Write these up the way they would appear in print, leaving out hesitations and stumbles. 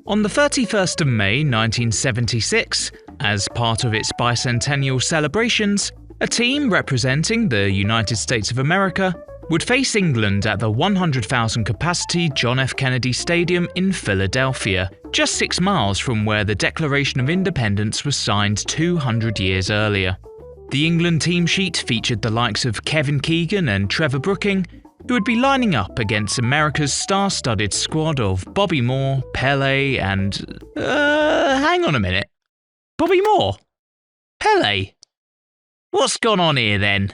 On the 31st of May 1976, as part of its bicentennial celebrations, a team representing the United States of America would face England at the 100,000 capacity John F. Kennedy Stadium in Philadelphia, just 6 miles from where the Declaration of Independence was signed 200 years earlier. The England team sheet featured the likes of Kevin Keegan and Trevor Brooking, who would be lining up against America's star-studded squad of Bobby Moore, Pelé and… hang on a minute. Bobby Moore? Pelé? What's gone on here then?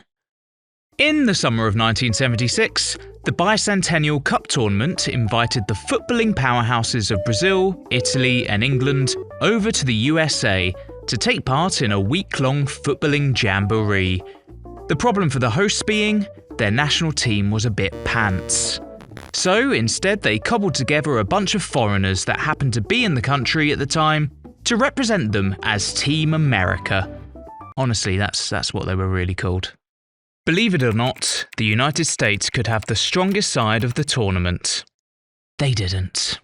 In the summer of 1976, the Bicentennial Cup Tournament invited the footballing powerhouses of Brazil, Italy and England over to the USA to take part in a week-long footballing jamboree. The problem for the hosts being, their national team was a bit pants. So instead they cobbled together a bunch of foreigners that happened to be in the country at the time to represent them as Team America. Honestly, that's what they were really called. Believe it or not, the United States could have the strongest side of the tournament. They didn't.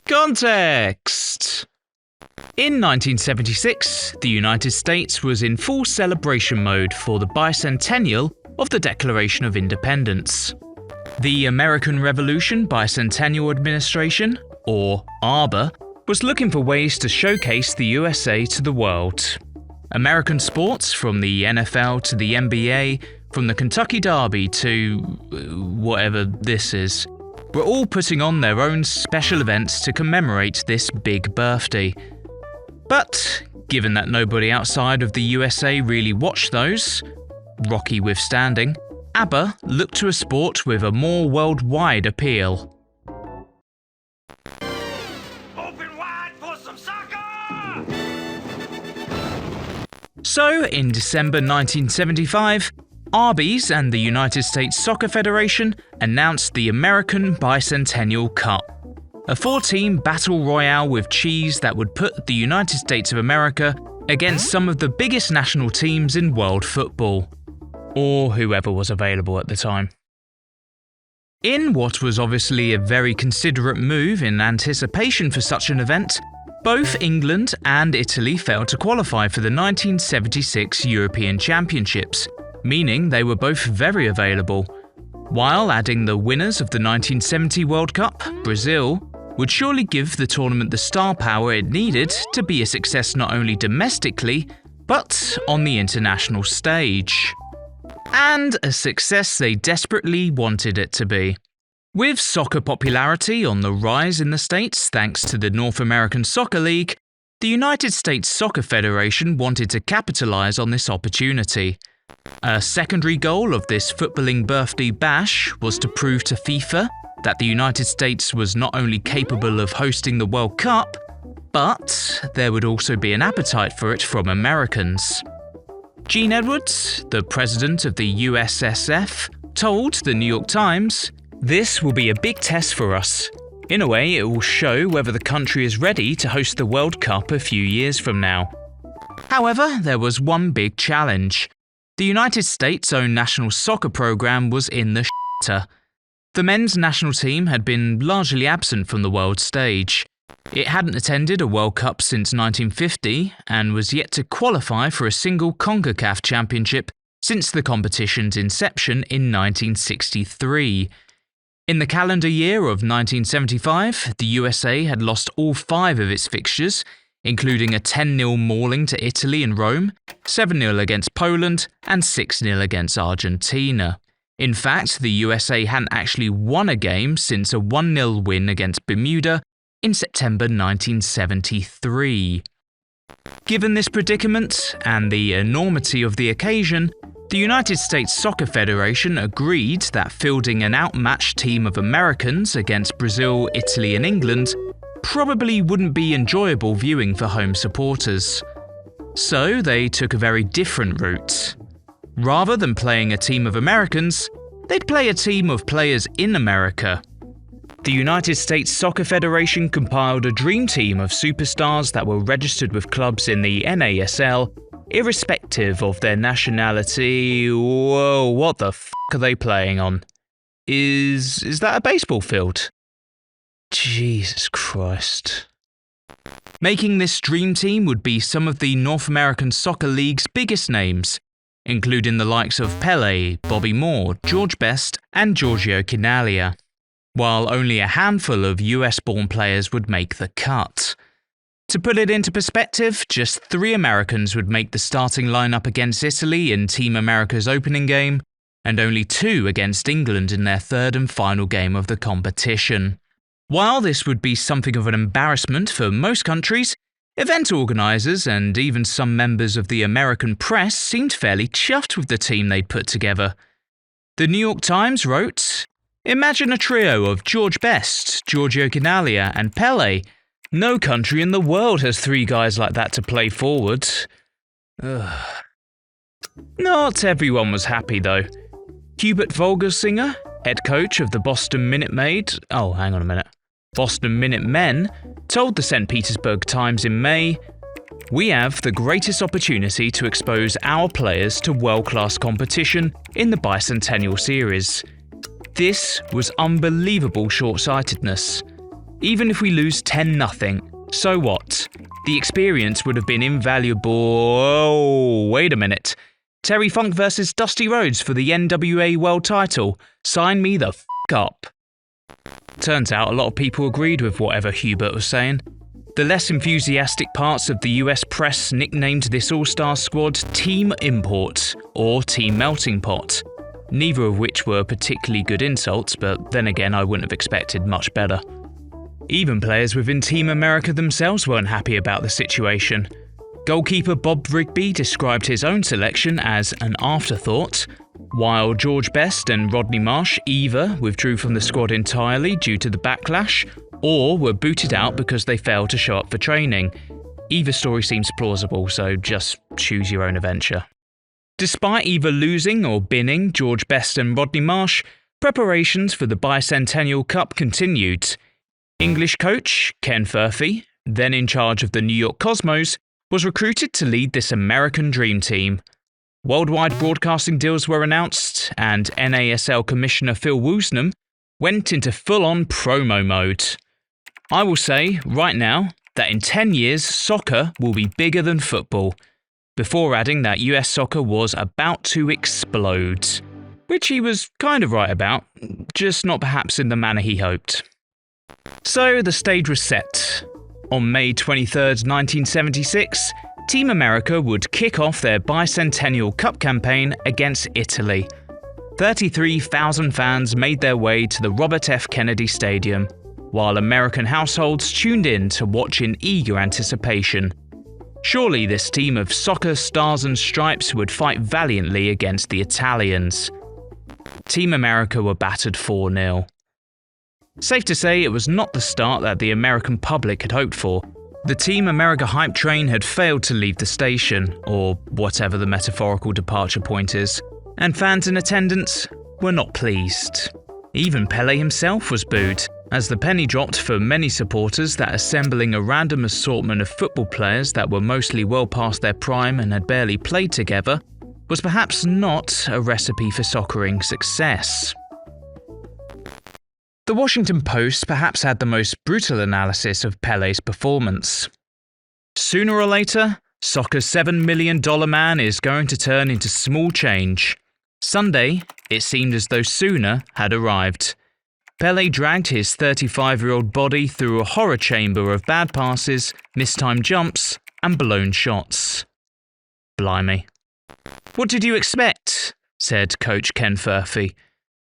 Context! In 1976, the United States was in full celebration mode for the bicentennial of the Declaration of Independence. The American Revolution Bicentennial Administration, or ARBA, was looking for ways to showcase the USA to the world. American sports, from the NFL to the NBA, from the Kentucky Derby to whatever this is, were all putting on their own special events to commemorate this big birthday. But, given that nobody outside of the USA really watched those, Rocky withstanding, ABBA looked to a sport with a more worldwide appeal. Open wide for some soccer! So, in December 1975, Arby's and the United States Soccer Federation announced the American Bicentennial Cup, a 4-team battle royale with cheese that would put the United States of America against some of the biggest national teams in world football, or whoever was available at the time. In what was obviously a very considerate move in anticipation for such an event, both England and Italy failed to qualify for the 1976 European Championships, meaning they were both very available. While adding the winners of the 1970 World Cup, Brazil, would surely give the tournament the star power it needed to be a success not only domestically, but on the international stage. And a success they desperately wanted it to be. With soccer popularity on the rise in the States thanks to the North American Soccer League, the United States Soccer Federation wanted to capitalize on this opportunity. A secondary goal of this footballing birthday bash was to prove to FIFA that the United States was not only capable of hosting the World Cup, but there would also be an appetite for it from Americans. Gene Edwards, the president of the U.S.A, told the New York Times, "This will be a big test for us. In a way, it will show whether the country is ready to host the World Cup a few years from now." However, there was one big challenge. The United States' own national soccer program was in the shitter. The men's national team had been largely absent from the world stage. It hadn't attended a World Cup since 1950 and was yet to qualify for a single CONCACAF championship since the competition's inception in 1963. In the calendar year of 1975, the USA had lost all 5 of its fixtures, including a 10-0 mauling to Italy in Rome, 7-0 against Poland, and 6-0 against Argentina. In fact, the USA hadn't actually won a game since a 1-0 win against Bermuda in September 1973. Given this predicament and the enormity of the occasion, the United States Soccer Federation agreed that fielding an outmatched team of Americans against Brazil, Italy and England probably wouldn't be enjoyable viewing for home supporters. So they took a very different route. Rather than playing a team of Americans, they'd play a team of players in America. The United States Soccer Federation compiled a dream team of superstars that were registered with clubs in the NASL, irrespective of their nationality. Whoa, what the f*** are they playing on? Is that a baseball field? Jesus Christ. Making this dream team would be some of the North American Soccer League's biggest names, including the likes of Pelé, Bobby Moore, George Best, and Giorgio Chinaglia, while only a handful of US-born players would make the cut. To put it into perspective, just 3 Americans would make the starting lineup against Italy in Team America's opening game, and only 2 against England in their 3rd and final game of the competition. While this would be something of an embarrassment for most countries, event organisers and even some members of the American press seemed fairly chuffed with the team they'd put together. The New York Times wrote, "Imagine a trio of George Best, Giorgio Chinaglia and Pelé. No country in the world has 3 guys like that to play forward." Not everyone was happy though. Hubert Vogelsinger, head coach of the Boston Minute Men, told the St. Petersburg Times in May, "We have the greatest opportunity to expose our players to world-class competition in the Bicentennial Series. This was unbelievable short-sightedness. Even if we lose 10-0, so what? The experience would have been invaluable." Oh, wait a minute. Terry Funk versus Dusty Rhodes for the NWA World title. Sign me the f*** up. Turns out a lot of people agreed with whatever Hubert was saying. The less enthusiastic parts of the US press nicknamed this all-star squad Team Import or Team Melting Pot, neither of which were particularly good insults, but then again I wouldn't have expected much better. Even players within Team America themselves weren't happy about the situation. Goalkeeper Bob Rigby described his own selection as an afterthought, while George Best and Rodney Marsh either withdrew from the squad entirely due to the backlash, or were booted out because they failed to show up for training. Either story seems plausible, so just choose your own adventure. Despite either losing or binning George Best and Rodney Marsh, preparations for the Bicentennial Cup continued. English coach Ken Furphy, then in charge of the New York Cosmos, was recruited to lead this American dream team. Worldwide broadcasting deals were announced, and NASL Commissioner Phil Woosnam went into full-on promo mode. "I will say, right now, that in 10 years, soccer will be bigger than football," before adding that US soccer was about to explode. Which he was kind of right about, just not perhaps in the manner he hoped. So the stage was set. On May 23rd, 1976, Team America would kick off their Bicentennial Cup campaign against Italy. 33,000 fans made their way to the Robert F. Kennedy Stadium, while American households tuned in to watch in eager anticipation. Surely this team of soccer stars and stripes would fight valiantly against the Italians. Team America were battered 4-0. Safe to say it was not the start that the American public had hoped for. The Team America hype train had failed to leave the station, or whatever the metaphorical departure point is, and fans in attendance were not pleased. Even Pelé himself was booed, as the penny dropped for many supporters that assembling a random assortment of football players that were mostly well past their prime and had barely played together was perhaps not a recipe for soccering success. The Washington Post perhaps had the most brutal analysis of Pelé's performance. "Sooner or later, soccer's $7 million man is going to turn into small change." Sunday, it seemed as though sooner had arrived. Pelé dragged his 35-year-old body through a horror chamber of bad passes, mistimed jumps, and blown shots. Blimey. "What did you expect?" said coach Ken Furphy.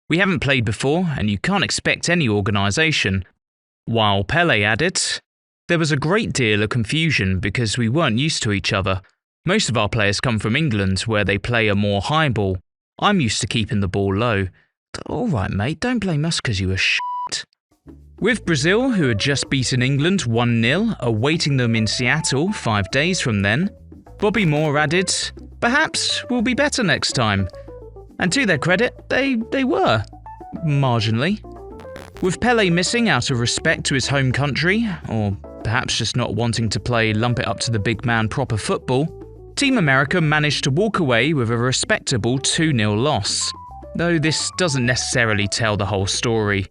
"We haven't played before, and you can't expect any organisation." While Pelé added, "There was a great deal of confusion because we weren't used to each other. Most of our players come from England, where they play a more high ball. I'm used to keeping the ball low." "All right, mate, don't blame us because you were shit." With Brazil, who had just beaten England 1-0, awaiting them in Seattle 5 days from then, Bobby Moore added, "Perhaps we'll be better next time." And to their credit, they were. Marginally. With Pelé missing out of respect to his home country, or perhaps just not wanting to play lump it up to the big man proper football, Team America managed to walk away with a respectable 2-0 loss. Though this doesn't necessarily tell the whole story.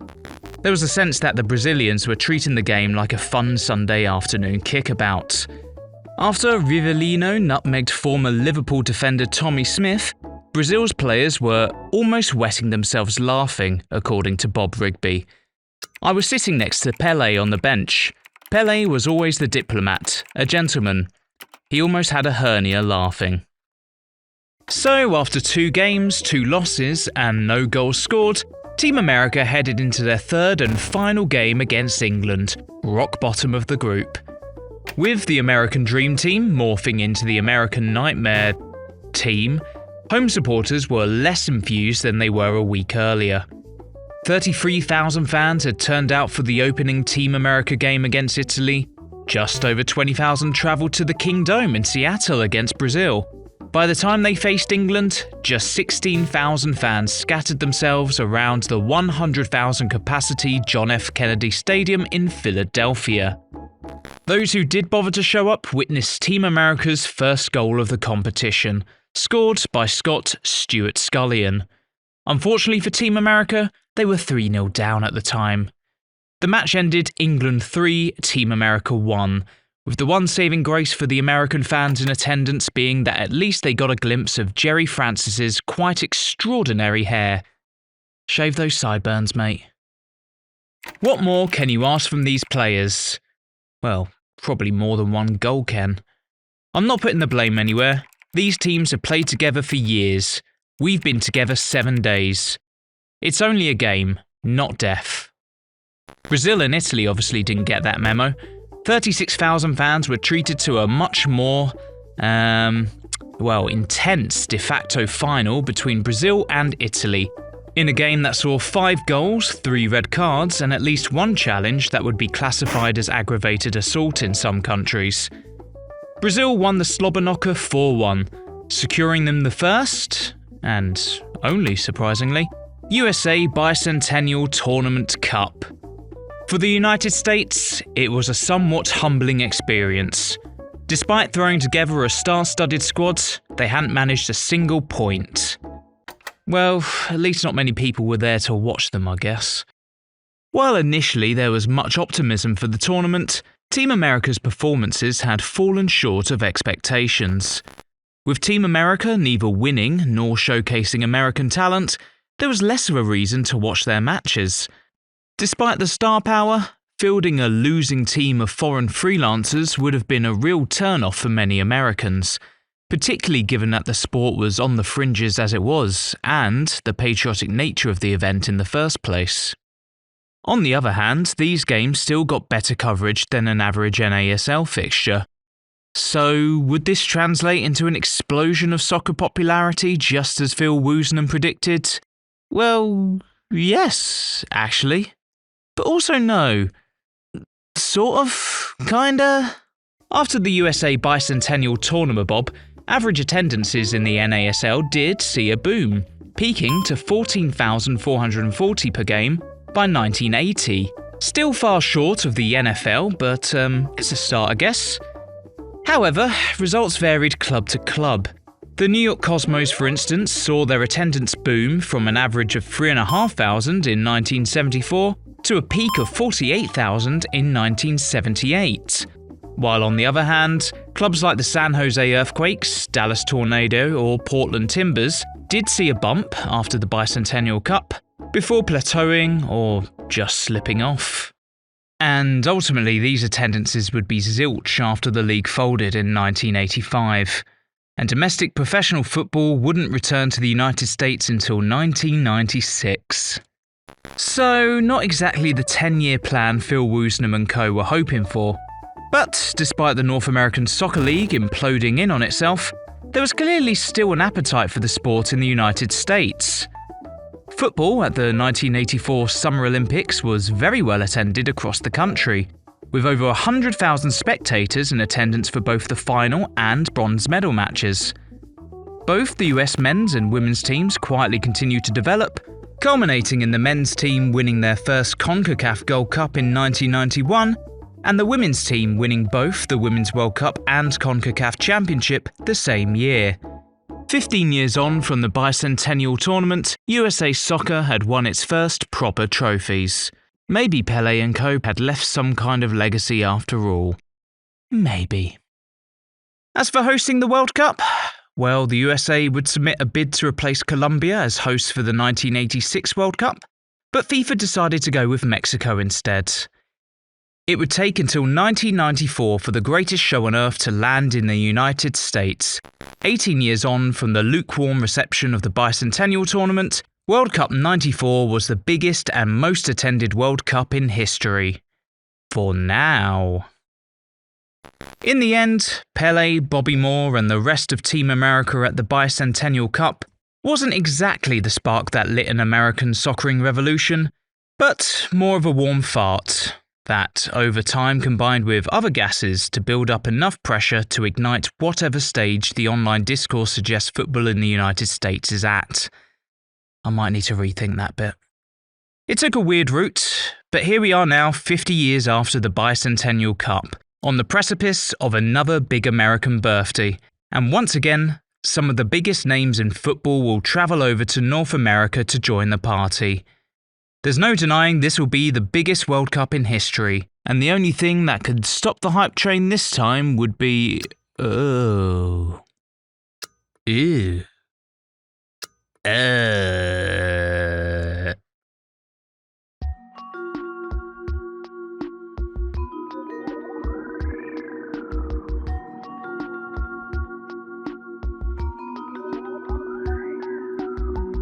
There was a sense that the Brazilians were treating the game like a fun Sunday afternoon kickabout. After Rivellino nutmegged former Liverpool defender Tommy Smith, Brazil's players were almost wetting themselves laughing, according to Bob Rigby. I was sitting next to Pelé on the bench. Pelé was always the diplomat, a gentleman. He almost had a hernia laughing. So, after 2 games, 2 losses, and no goals scored, Team America headed into their third and final game against England, rock bottom of the group. With the American Dream Team morphing into the American Nightmare Team, home supporters were less enthused than they were a week earlier. 33,000 fans had turned out for the opening Team America game against Italy. Just over 20,000 travelled to the King Dome in Seattle against Brazil. By the time they faced England, just 16,000 fans scattered themselves around the 100,000 capacity John F. Kennedy Stadium in Philadelphia. Those who did bother to show up witnessed Team America's first goal of the competition, scored by Scott Stuart Scullion. Unfortunately for Team America, they were 3-0 down at the time. The match ended England 3, Team America 1, with the one saving grace for the American fans in attendance being that at least they got a glimpse of Jerry Francis's quite extraordinary hair. Shave those sideburns, mate. What more can you ask from these players? Well, probably more than one goal, Ken. I'm not putting the blame anywhere. These teams have played together for years. We've been together 7 days. It's only a game, not death. Brazil and Italy obviously didn't get that memo. 36,000 fans were treated to a much more, intense de facto final between Brazil and Italy, in a game that saw 5 goals, 3 red cards, and at least 1 challenge that would be classified as aggravated assault in some countries. Brazil won the slobber knocker 4-1, securing them the first, and only surprisingly, U.S.A. Bicentennial Tournament Cup. For the United States, it was a somewhat humbling experience. Despite throwing together a star-studded squad, they hadn't managed a single point. Well, at least not many people were there to watch them, I guess. While initially there was much optimism for the tournament, Team America's performances had fallen short of expectations. With Team America neither winning nor showcasing American talent, there was less of a reason to watch their matches. Despite the star power, fielding a losing team of foreign freelancers would have been a real turn-off for many Americans, particularly given that the sport was on the fringes as it was, and the patriotic nature of the event in the first place. On the other hand, these games still got better coverage than an average NASL fixture. So, would this translate into an explosion of soccer popularity just as Phil Woosnam predicted? Well, yes, actually. But also no. Sort of, kinda. After the U.S.A. Bicentennial Tournament, Bob, average attendances in the NASL did see a boom, peaking to 14,440 per game by 1980. Still far short of the NFL, but it's a start, I guess. However, results varied club to club. The New York Cosmos, for instance, saw their attendance boom from an average of 3,500 in 1974 to a peak of 48,000 in 1978. While on the other hand, clubs like the San Jose Earthquakes, Dallas Tornado or Portland Timbers did see a bump after the Bicentennial Cup, before plateauing or just slipping off. And ultimately these attendances would be zilch after the league folded in 1985, and domestic professional football wouldn't return to the United States until 1996. So, not exactly the 10-year plan Phil Woosnam and co were hoping for. But, despite the North American Soccer League imploding in on itself, there was clearly still an appetite for the sport in the United States. Football at the 1984 Summer Olympics was very well attended across the country, with over 100,000 spectators in attendance for both the final and bronze medal matches. Both the US men's and women's teams quietly continued to develop, culminating in the men's team winning their first CONCACAF Gold Cup in 1991, and the women's team winning both the Women's World Cup and CONCACAF Championship the same year. 15 years on from the Bicentennial Tournament, USA Soccer had won its first proper trophies. Maybe Pelé and co had left some kind of legacy after all. Maybe. As for hosting the World Cup, well, the USA would submit a bid to replace Colombia as host for the 1986 World Cup, but FIFA decided to go with Mexico instead. It would take until 1994 for the greatest show on earth to land in the United States. 18 years on from the lukewarm reception of the Bicentennial Tournament, World Cup '94 was the biggest and most attended World Cup in history. For now. In the end, Pelé, Bobby Moore and the rest of Team America at the Bicentennial Cup wasn't exactly the spark that lit an American soccering revolution, but more of a warm fart that, over time, combined with other gases to build up enough pressure to ignite whatever stage the online discourse suggests football in the United States is at. I might need to rethink that bit. It took a weird route, but here we are now 50 years after the Bicentennial Cup, on the precipice of another big American birthday, and once again, some of the biggest names in football will travel over to North America to join the party. There's no denying this will be the biggest World Cup in history, and the only thing that could stop the hype train this time would be...